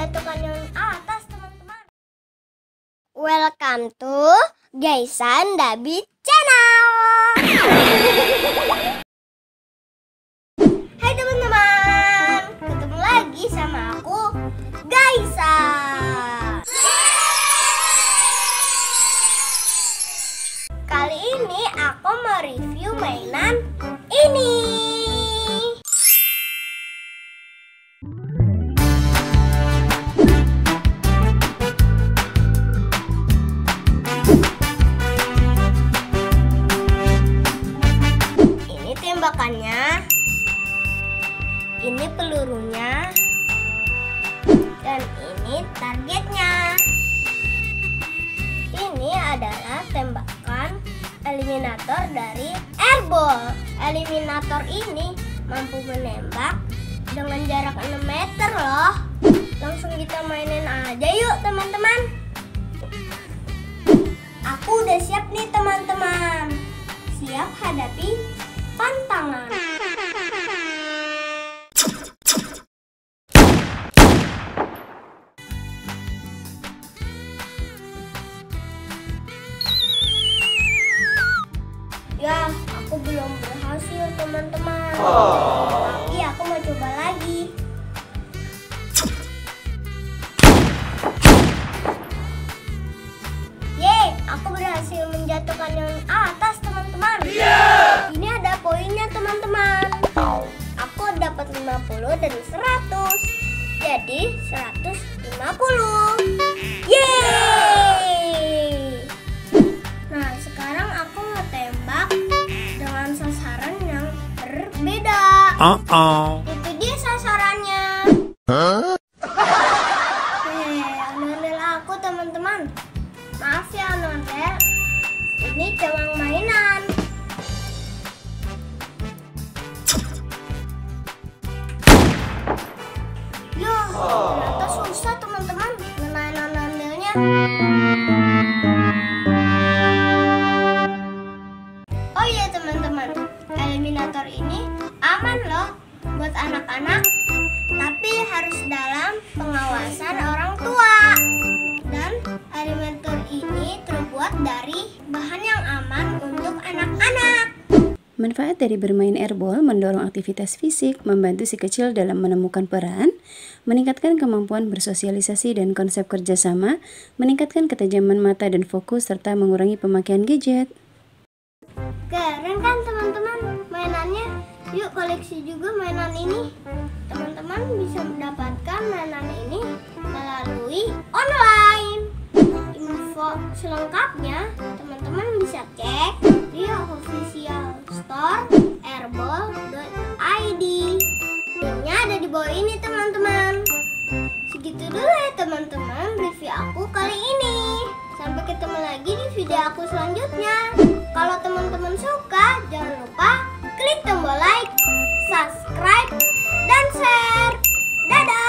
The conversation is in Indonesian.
menjatuhkan yang atas, teman-teman. Welcome to Gaisan Dabi Channel. Hai teman-teman, ketemu lagi sama aku, Gaisan. Kali ini aku mau review mainan ini. Ini tembakannya, ini pelurunya, dan ini targetnya. Ini adalah tembakan eliminator dari airball. Eliminator ini mampu menembak dengan jarak 6 meter loh. Langsung kita mainin aja yuk teman-teman. Aku udah siap nih teman-teman. Siap hadapi tantangan. Ya, aku belum berhasil teman-teman. Tapi aku mau coba lagi. Yeay, aku berhasil menjatuhkan yang atas teman-teman. Ini ada poinnya teman-teman. Aku dapat 50 dari 100. Jadi 150. Yeay. Nah, sekarang aku mau tembak dengan sasaran yang berbeda. Itu dia sasarannya. Ondel aku teman-teman. Maaf ya ondel. Ini cuma mainan. Yah, ternyata susah teman-teman ngenain ondelnya. Oh iya teman-teman, eliminator ini aman loh buat anak-anak, tapi harus dalam pengawasan orang tua. Dan eliminator ini terbuat dari bahan yang aman untuk anak-anak. Manfaat dari bermain airball mendorong aktivitas fisik, membantu si kecil dalam menemukan peran, meningkatkan kemampuan bersosialisasi dan konsep kerjasama, meningkatkan ketajaman mata dan fokus, serta mengurangi pemakaian gadget. Keren kan teman-teman mainannya? Yuk koleksi juga mainan ini. Teman-teman bisa mendapatkan mainan ini melalui online. Info selengkapnya teman-teman bisa cek di official store airball.id. Linknya ada di bawah ini teman-teman. Segitu dulu ya teman-teman review aku kali ini. Sampai ketemu lagi di video aku selanjutnya. Kalau teman-teman suka, jangan lupa klik tombol like, subscribe, dan share. Dadah!